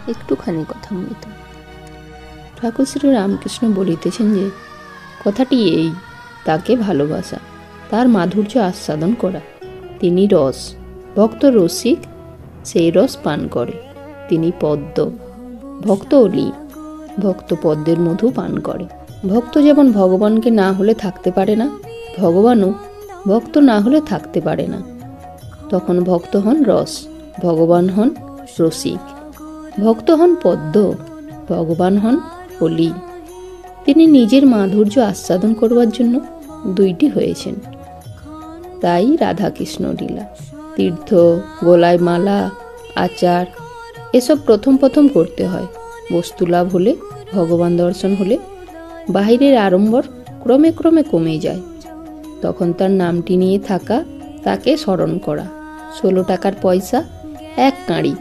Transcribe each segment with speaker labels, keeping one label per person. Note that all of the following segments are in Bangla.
Speaker 1: একটুখানি কথামৃত। ঠাকুর শ্রী রামকৃষ্ণ বলিতেছেন যে কথাটি এই, তাকে ভালোবাসা, তার মাধুর্য আস্বাদন করা। তিনি রস, ভক্ত রসিক সেই রস পান করে। তিনি পদ্ম, ভক্ত অলি, ভক্ত পদ্মের মধু পান করে। ভক্ত যেমন ভগবানকে না হলে থাকতে পারে না, ভগবানও ভক্ত না হলে থাকতে পারে না। তখন ভক্ত হন রস, ভগবান হন রসিক। ভক্ত হন পদ্ম, ভগবান হন অলি। তিনি নিজের মাধুর্য আস্বাদন করবার জন্য দুইটি হয়েছেন। তাই রাধাকৃষ্ণ লীলা, তীর্থ, গলায় মালা, আচার এসব প্রথম প্রথম করতে হয়। বস্তু লাভ হলে, ভগবান দর্শন হলে বাহিরের আড়ম্বর ক্রমে ক্রমে কমে যায়। তখন তার নামটি নিয়ে থাকা, তাকে স্মরণ করা। 16 টাকার পয়সা এক কাঁড়ি,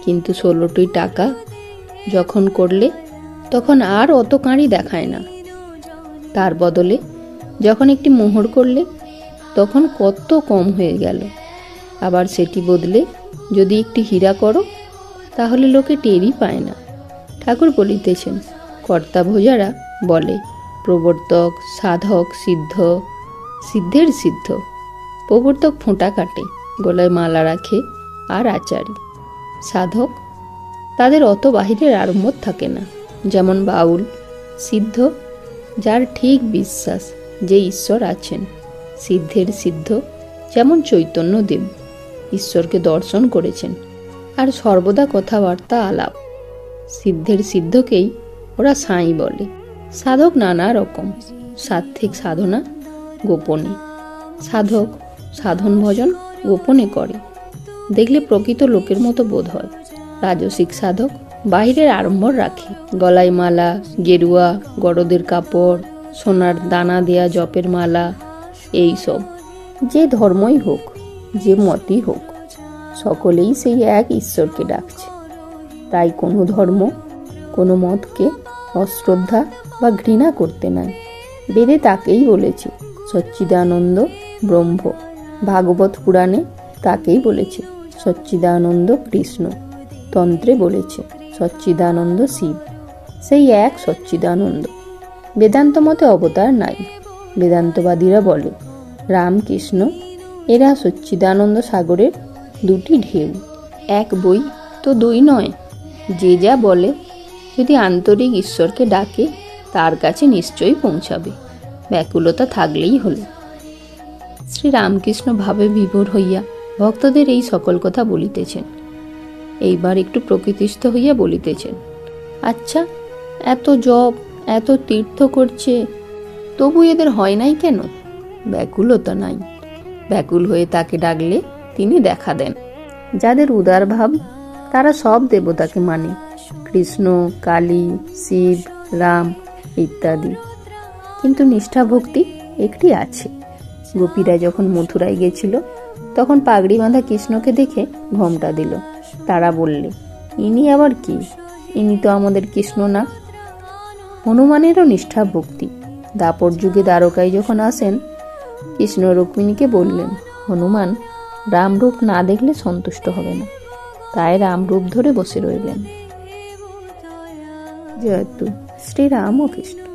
Speaker 1: কিন্তু 16টি টাকা যখন করলে তখন আর অত কাঁড়ি দেখায় না। তার বদলে যখন একটি মোহর করলে তখন কত কম হয়ে গেল। আবার সেটি বদলে যদি একটি হীরা করো তাহলে লোকে টেরই পায় না। ঠাকুর বলিতেছেন, কর্তাভোজারা বলে প্রবর্তক, সাধক, সিদ্ধ, সিদ্ধের সিদ্ধ। প্রবর্তক ফোঁটা কাটে, গলায় মালা রাখে আর আচারী। সাধক, তাদের অত বাহিরের আড়ম্বর থাকে না। যেমন বাউল। সিদ্ধ, যার ঠিক বিশ্বাস যে ঈশ্বর আছেন। সিদ্ধের সিদ্ধ, যেমন চৈতন্যদেব ঈশ্বরকে দর্শন করেছেন আর সর্বদা কথাবার্তা আলাপ। সিদ্ধের সিদ্ধকেই ওরা সাঁই বলে। সাধক নানা রকম, সাত্ত্বিক সাধনা গোপনে। সাধক সাধন ভজন গোপনে করে, দেখলে প্রকৃত লোকের মতো বোধ হয়। রাজসিক সাধক বাহিরের আড়ম্বর রাখে, গলায় মালা, গেরুয়া গরদের কাপড়, সোনার দানা দেয়া জপের মালা, এই সব। যে ধর্মই হোক, যে মতই হোক, সকলেই সেই এক ঈশ্বরকে ডাকছে। তাই কোনো ধর্ম, কোনো মতকে অশ্রদ্ধা বা ঘৃণা করতে নাই। বেদে তাকেই বলেছে সচ্চিদানন্দ ব্রহ্ম, ভাগবত পুরাণে তাকেই বলেছে সচ্চিদানন্দ কৃষ্ণ, তন্ত্রে বলেছে সচ্চিদানন্দ শিব। সেই এক সচ্চিদানন্দ। বেদান্ত মতে অবতার নাই। বেদান্তবাদীরা বলে রামকৃষ্ণ এরা সচ্চিদানন্দ সাগরের দুটি ঢেউ। এক বই তো দুই নয়। যে যা বলে যদি আন্তরিক ঈশ্বরকে ডাকে তার কাছে নিশ্চয়ই পৌঁছাবে। ব্যাকুলতা থাকলেই হলো। শ্রী রামকৃষ্ণ ভাবে বিভোর হইয়া ভক্তদের এই সকল কথা বলিতেছেন। এইবার একটু প্রকৃতিস্থ হইয়া বলিতেছেন, আচ্ছা, এত জপ, এত তীর্থ করছে, তবু এদের হয় নাই কেন? ব্যাকুলতা নাই। ব্যাকুল হয়ে তাকে ডাকলে তিনি দেখা দেন। যাদের উদার ভাব তারা সব দেবতাকে মানে, কৃষ্ণ, কালী, শিব, রাম ইত্যাদি। কিন্তু নিষ্ঠা ভক্তি একটি আছে। গোপীরা যখন মথুরায় গেছিল তখন পাগড়ি বাঁধা কৃষ্ণকে দেখে ঘোমটা দিল। তারা বললে, ইনি আবার কি? ইনি তো আমাদের কৃষ্ণ না। হনুমানেরও নিষ্ঠা ভক্তি। দাপর যুগে দ্বারকায় যখন আসেন, কৃষ্ণ রুক্মিণীকে বললেন, হনুমান রামরূপ না দেখলে সন্তুষ্ট হবে না। তাই রামরূপ ধরে বসে রইলেন। জয়তু শ্রীরাম ও কৃষ্ণ।